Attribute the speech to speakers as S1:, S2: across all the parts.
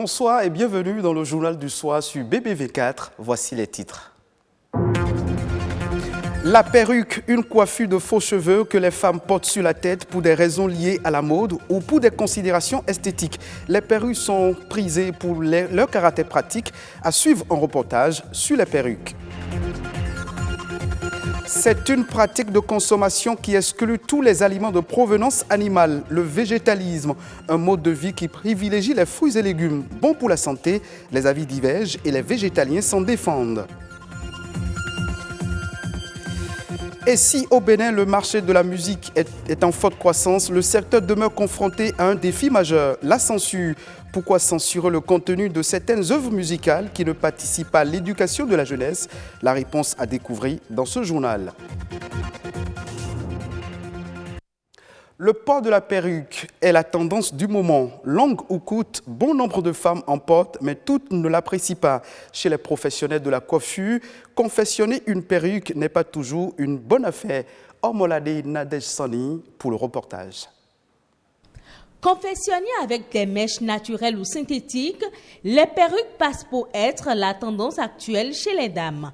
S1: Bonsoir et bienvenue dans le journal du soir sur BBV4. Voici les titres. La perruque, une coiffure de faux cheveux que les femmes portent sur la tête pour des raisons liées à la mode ou pour des considérations esthétiques. Les perruques sont prisées pour leur caractère pratique. À suivre un reportage sur les perruques. C'est une pratique de consommation qui exclut tous les aliments de provenance animale, le végétalisme, un mode de vie qui privilégie les fruits et légumes. Bon pour la santé, les avis divergent et les végétaliens s'en défendent. Et si au Bénin, le marché de la musique est en forte croissance, le secteur demeure confronté à un défi majeur, la censure. Pourquoi censurer le contenu de certaines œuvres musicales qui ne participent pas à l'éducation de la jeunesse? La réponse à découvrir dans ce journal. Le port de la perruque est la tendance du moment. Longue ou courte, bon nombre de femmes en portent, mais toutes ne l'apprécient pas. Chez les professionnels de la coiffure, confectionner une perruque n'est pas toujours une bonne affaire. Omolade Nadej Sani pour le reportage.
S2: Confectionnées avec des mèches naturelles ou synthétiques, les perruques passent pour être la tendance actuelle chez les dames.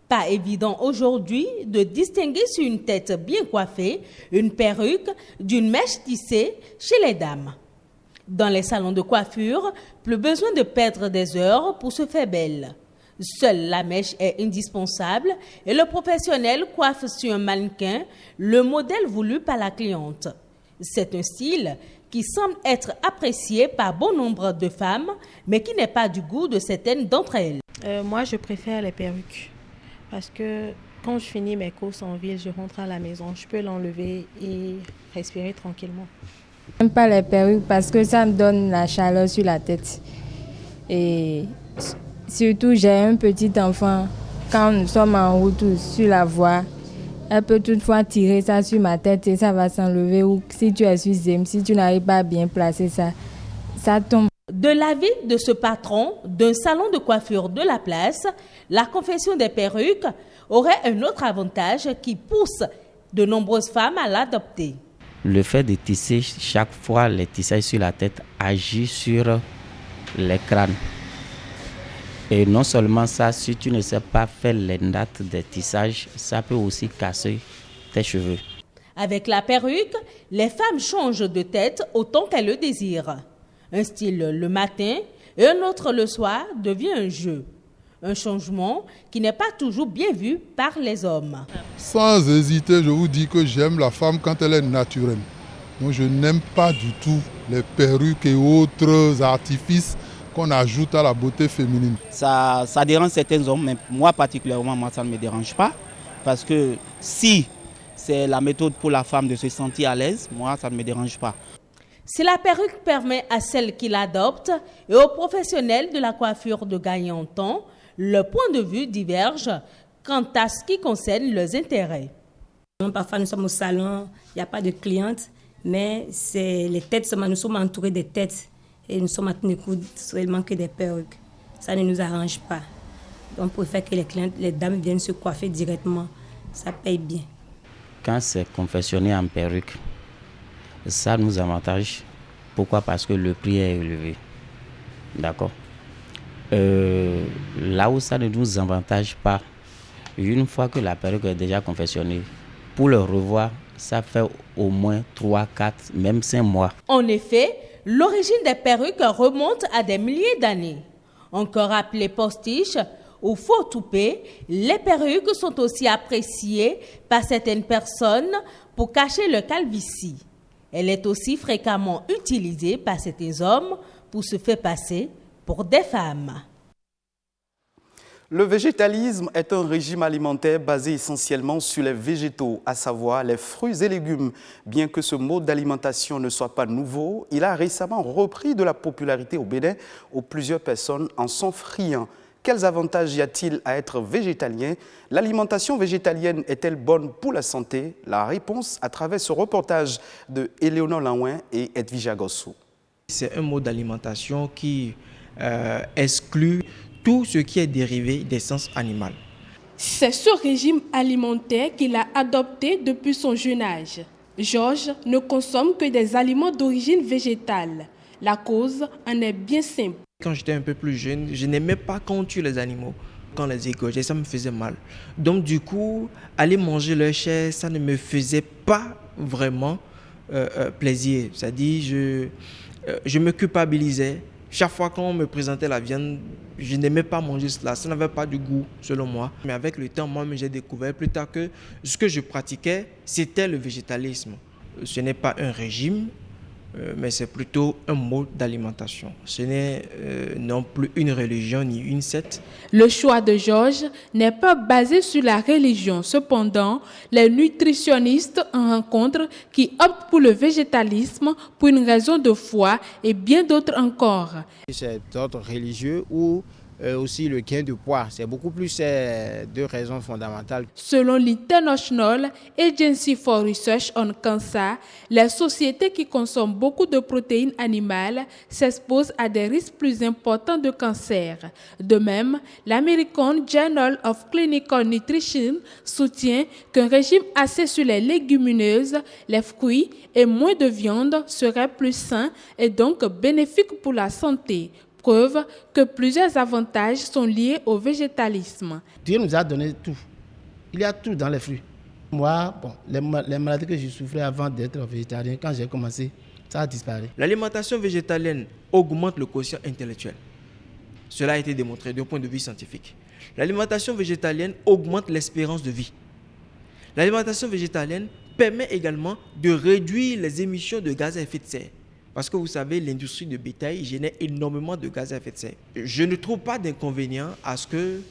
S2: Pas évident aujourd'hui de distinguer sur une tête bien coiffée une perruque d'une mèche tissée chez les dames. Dans les salons de coiffure, plus besoin de perdre des heures pour se faire belle. Seule la mèche est indispensable et le professionnel coiffe sur un mannequin le modèle voulu par la cliente. C'est un style qui semble être apprécié par bon nombre de femmes, mais qui n'est pas du goût de certaines d'entre elles.
S3: Moi, je préfère les perruques parce que quand je finis mes courses en ville, je rentre à la maison, je peux l'enlever et respirer tranquillement.
S4: Je n'aime pas les perruques parce que ça me donne la chaleur sur la tête. Et surtout, j'ai un petit enfant. Quand nous sommes en route sur la voie, elle peut toutefois tirer ça sur ma tête et ça va s'enlever. Ou si tu es sur Zem, si tu n'arrives pas à bien placer ça, ça tombe.
S2: De l'avis de ce patron d'un salon de coiffure de la place, la confection des perruques aurait un autre avantage qui pousse de nombreuses femmes à l'adopter.
S5: Le fait de tisser chaque fois les tissages sur la tête agit sur les crânes. Et non seulement ça, si tu ne sais pas faire les nattes des tissages, ça peut aussi casser tes cheveux.
S2: Avec la perruque, les femmes changent de tête autant qu'elles le désirent. Un style le matin et un autre le soir devient un jeu. Un changement qui n'est pas toujours bien vu par les hommes.
S6: Sans hésiter, je vous dis que j'aime la femme quand elle est naturelle. Donc je n'aime pas du tout les perruques et autres artifices qu'on ajoute à la beauté féminine.
S7: Ça dérange certains hommes, mais moi particulièrement, ça ne me dérange pas. Parce que si c'est la méthode pour la femme de se sentir à l'aise, moi, ça ne me dérange pas.
S2: Si la perruque permet à celles qui l'adoptent et aux professionnels de la coiffure de gagner en temps, le point de vue diverge quant à ce qui concerne leurs intérêts.
S8: Parfois, nous sommes au salon, il n'y a pas de clientes, mais les têtes, nous sommes entourés de têtes et nous sommes à tenir coude seulement que des perruques. Ça ne nous arrange pas. Donc, on préfère que les dames viennent se coiffer directement. Ça paye bien.
S5: Quand c'est confectionné en perruque, ça nous avantage. Pourquoi? Parce que le prix est élevé. D'accord? Là où ça ne nous avantage pas, une fois que la perruque est déjà confectionnée, pour le revoir, ça fait au moins 3, 4, même 5 mois.
S2: En effet, l'origine des perruques remonte à des milliers d'années. Encore appelées postiches ou faux toupets, les perruques sont aussi appréciées par certaines personnes pour cacher leur calvitie. Elle est aussi fréquemment utilisée par certains hommes pour se faire passer pour des femmes.
S1: Le végétalisme est un régime alimentaire basé essentiellement sur les végétaux, à savoir les fruits et légumes. Bien que ce mode d'alimentation ne soit pas nouveau, il a récemment repris de la popularité au Bénin où plusieurs personnes en sont friands. Quels avantages y a-t-il à être végétalien? L'alimentation végétalienne est-elle bonne pour la santé? La réponse à travers ce reportage de Éléonore Lanouin et Edwige Agossou.
S9: C'est un mode d'alimentation qui exclut tout ce qui est dérivé d'essence animale.
S10: C'est ce régime alimentaire qu'il a adopté depuis son jeune âge. Georges ne consomme que des aliments d'origine végétale. La cause en est bien simple.
S9: Quand j'étais un peu plus jeune, je n'aimais pas quand on tue les animaux, quand on les égorgeait, ça me faisait mal. Donc du coup, aller manger leur chair, ça ne me faisait pas vraiment plaisir. C'est-à-dire, je me culpabilisais. Chaque fois qu'on me présentait la viande, je n'aimais pas manger cela. Ça n'avait pas du goût, selon moi. Mais avec le temps, moi-même, j'ai découvert plus tard que ce que je pratiquais, c'était le végétalisme. Ce n'est pas un régime, mais c'est plutôt un mode d'alimentation. Ce n'est non plus une religion ni une secte.
S10: Le choix de Georges n'est pas basé sur la religion. Cependant, les nutritionnistes en rencontrent qui optent pour le végétalisme pour une raison de foi et bien d'autres encore.
S11: C'est d'ordre religieux ou aussi le gain de poids. C'est beaucoup plus ces deux raisons fondamentales.
S10: Selon l'International Agency for Research on Cancer, les sociétés qui consomment beaucoup de protéines animales s'exposent à des risques plus importants de cancer. De même, l'American Journal of Clinical Nutrition soutient qu'un régime axé sur les légumineuses, les fruits et moins de viande serait plus sain et donc bénéfique pour la santé. Preuve que plusieurs avantages sont liés au végétalisme.
S12: Dieu nous a donné tout. Il y a tout dans les fruits. Moi, les maladies que je souffrais avant d'être végétarien, quand j'ai commencé, ça a disparu.
S9: L'alimentation végétalienne augmente le quotient intellectuel. Cela a été démontré d'un point de vue scientifique. L'alimentation végétalienne augmente l'espérance de vie. L'alimentation végétalienne permet également de réduire les émissions de gaz à effet de serre. Parce que vous savez, l'industrie de bétail génère énormément de gaz à effet de serre. Je ne trouve pas d'inconvénient à ce que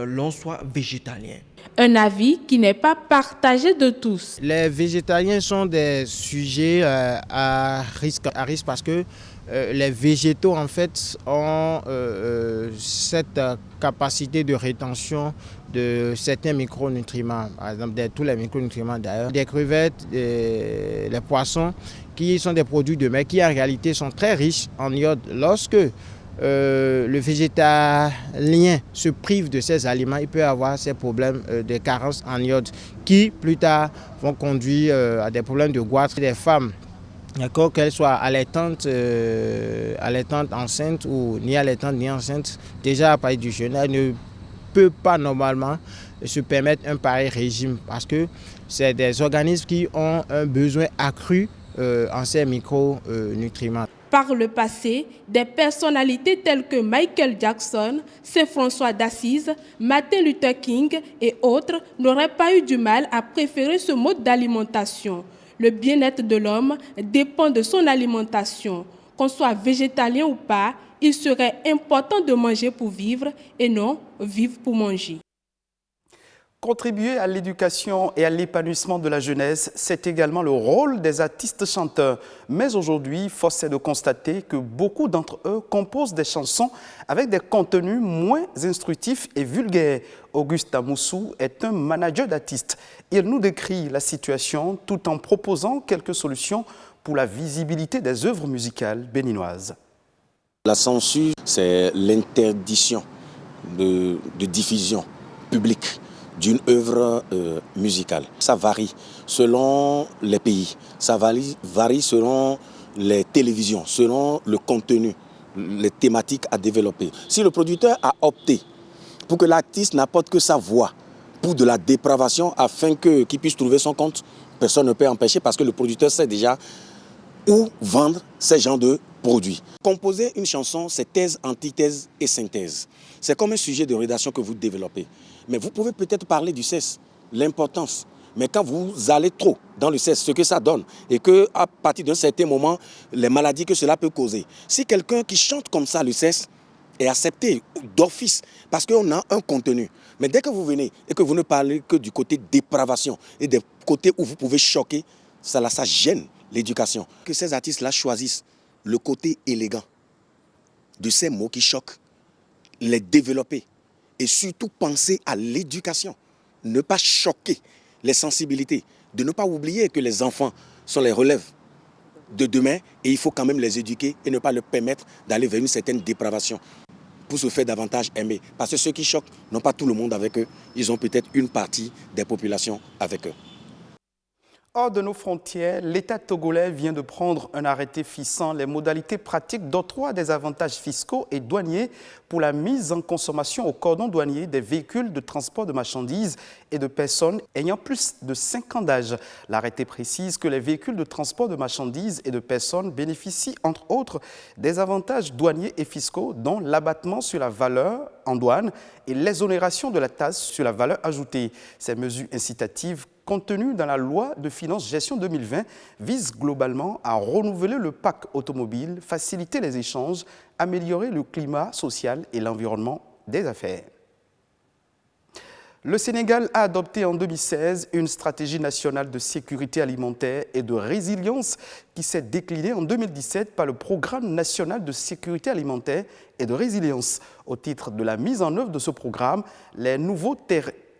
S9: l'on soit végétalien.
S10: Un avis qui n'est pas partagé de tous.
S11: Les végétaliens sont des sujets à risque parce que les végétaux en fait ont cette capacité de rétention de certains micronutriments, par exemple tous les micronutriments d'ailleurs, des crevettes, les poissons qui sont des produits de mer qui en réalité sont très riches en iode. Lorsque le végétalien se prive de ces aliments, il peut avoir ces problèmes de carence en iode qui plus tard vont conduire à des problèmes de goitre des femmes. D'accord, qu'elles soient allaitantes, enceintes ou ni allaitantes ni enceintes, déjà à partir du jeûne, elles ne peuvent pas normalement se permettre un pareil régime parce que c'est des organismes qui ont un besoin accru en ces micronutriments.
S10: Par le passé, des personnalités telles que Michael Jackson, Saint François d'Assise, Martin Luther King et autres n'auraient pas eu du mal à préférer ce mode d'alimentation. Le bien-être de l'homme dépend de son alimentation. Qu'on soit végétalien ou pas, il serait important de manger pour vivre et non vivre pour manger.
S1: Contribuer à l'éducation et à l'épanouissement de la jeunesse, c'est également le rôle des artistes-chanteurs. Mais aujourd'hui, force est de constater que beaucoup d'entre eux composent des chansons avec des contenus moins instructifs et vulgaires. Auguste Amoussou est un manager d'artistes. Il nous décrit la situation tout en proposant quelques solutions pour la visibilité des œuvres musicales béninoises.
S13: La censure, c'est l'interdiction de diffusion publique d'une œuvre musicale. Ça varie selon les pays, ça varie selon les télévisions, selon le contenu, les thématiques à développer. Si le producteur a opté pour que l'artiste n'apporte que sa voix pour de la dépravation afin qu'il puisse trouver son compte, personne ne peut empêcher parce que le producteur sait déjà où vendre ces genres de produits. Composer une chanson, c'est thèse, antithèse et synthèse. C'est comme un sujet de rédaction que vous développez. Mais vous pouvez peut-être parler du sexe, l'importance. Mais quand vous allez trop dans le sexe, ce que ça donne, et qu'à partir d'un certain moment, les maladies que cela peut causer. Si quelqu'un qui chante comme ça le sexe est accepté d'office, parce qu'on a un contenu. Mais dès que vous venez et que vous ne parlez que du côté dépravation et des côtés où vous pouvez choquer, ça gêne l'éducation. Que ces artistes-là choisissent le côté élégant de ces mots qui choquent, les développer et surtout penser à l'éducation, ne pas choquer les sensibilités, de ne pas oublier que les enfants sont les relèves de demain et il faut quand même les éduquer et ne pas leur permettre d'aller vers une certaine dépravation pour se faire davantage aimer. Parce que ceux qui choquent n'ont pas tout le monde avec eux, ils ont peut-être une partie des populations avec eux.
S1: Hors de nos frontières, l'État togolais vient de prendre un arrêté fixant les modalités pratiques d'octroi des avantages fiscaux et douaniers pour la mise en consommation au cordon douanier des véhicules de transport de marchandises et de personnes ayant plus de 5 ans d'âge. L'arrêté précise que les véhicules de transport de marchandises et de personnes bénéficient entre autres des avantages douaniers et fiscaux dont l'abattement sur la valeur en douane et l'exonération de la taxe sur la valeur ajoutée. Ces mesures incitatives contenues dans la loi de finances gestion 2020 visent globalement à renouveler le parc automobile, faciliter les échanges, améliorer le climat social et l'environnement des affaires. Le Sénégal a adopté en 2016 une stratégie nationale de sécurité alimentaire et de résilience qui s'est déclinée en 2017 par le Programme national de sécurité alimentaire et de résilience. Au titre de la mise en œuvre de ce programme, les nouveaux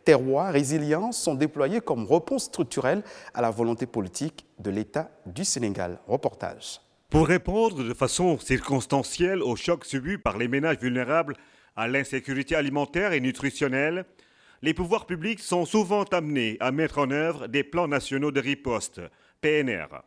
S1: terroirs résilients sont déployés comme réponse structurelle à la volonté politique de l'État du Sénégal. Reportage.
S14: Pour répondre de façon circonstancielle aux chocs subis par les ménages vulnérables à l'insécurité alimentaire et nutritionnelle, les pouvoirs publics sont souvent amenés à mettre en œuvre des plans nationaux de riposte, PNR.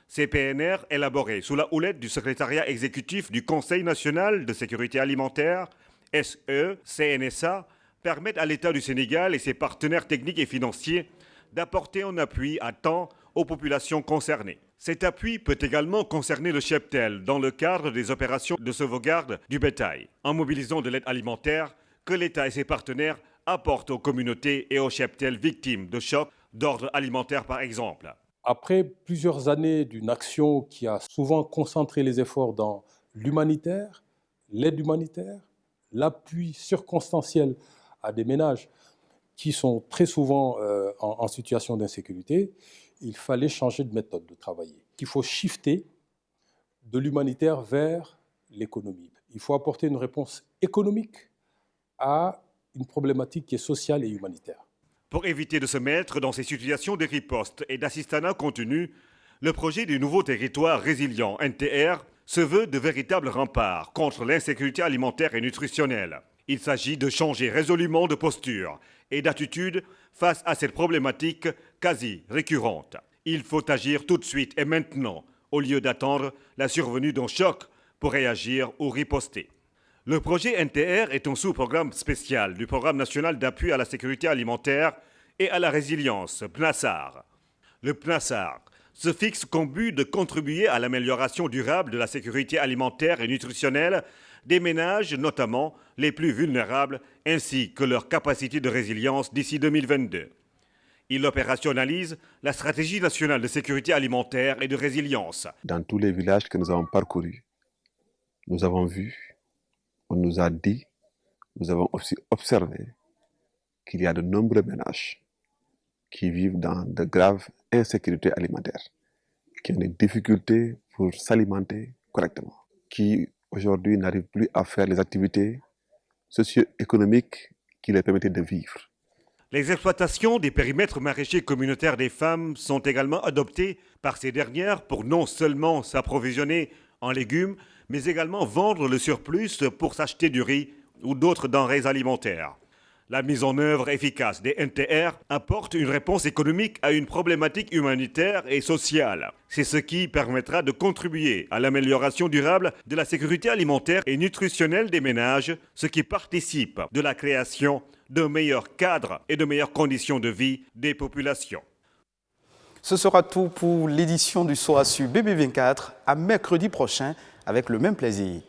S14: Ces PNR, élaborés sous la houlette du secrétariat exécutif du Conseil national de sécurité alimentaire, SE-CNSA, permettent à l'État du Sénégal et ses partenaires techniques et financiers d'apporter un appui à temps aux populations concernées. Cet appui peut également concerner le cheptel dans le cadre des opérations de sauvegarde du bétail, en mobilisant de l'aide alimentaire que l'État et ses partenaires apportent aux communautés et aux cheptels victimes de chocs d'ordre alimentaire par exemple.
S15: Après plusieurs années d'une action qui a souvent concentré les efforts dans l'humanitaire, l'aide humanitaire, l'appui circonstanciel à des ménages qui sont très souvent en situation d'insécurité, il fallait changer de méthode de travailler. Il faut shifter de l'humanitaire vers l'économie. Il faut apporter une réponse économique à une problématique qui est sociale et humanitaire.
S14: Pour éviter de se mettre dans ces situations de riposte et d'assistanat continu, le projet du nouveau territoire résilient NTR se veut de véritables remparts contre l'insécurité alimentaire et nutritionnelle. Il s'agit de changer résolument de posture et d'attitude face à cette problématique quasi récurrente. Il faut agir tout de suite et maintenant, au lieu d'attendre la survenue d'un choc pour réagir ou riposter. Le projet NTR est un sous-programme spécial du Programme national d'appui à la sécurité alimentaire et à la résilience, PNASAR. Le PNASAR se fixe comme but de contribuer à l'amélioration durable de la sécurité alimentaire et nutritionnelle des ménages, notamment les plus vulnérables, ainsi que leur capacité de résilience d'ici 2022. Il opérationnalise la stratégie nationale de sécurité alimentaire et de résilience.
S16: Dans tous les villages que nous avons parcourus, nous avons vu, on nous a dit, nous avons aussi observé qu'il y a de nombreux ménages qui vivent dans de graves insécurités alimentaires, qui ont des difficultés pour s'alimenter correctement, qui aujourd'hui n'arrivent plus à faire les activités socio-économiques qui leur permettaient de vivre.
S14: Les exploitations des périmètres maraîchers communautaires des femmes sont également adoptées par ces dernières pour non seulement s'approvisionner en légumes, mais également vendre le surplus pour s'acheter du riz ou d'autres denrées alimentaires. La mise en œuvre efficace des NTR apporte une réponse économique à une problématique humanitaire et sociale. C'est ce qui permettra de contribuer à l'amélioration durable de la sécurité alimentaire et nutritionnelle des ménages, ce qui participe de la création de meilleurs cadres et de meilleures conditions de vie des populations.
S1: Ce sera tout pour l'édition du SOASU BB24. À mercredi prochain avec le même plaisir.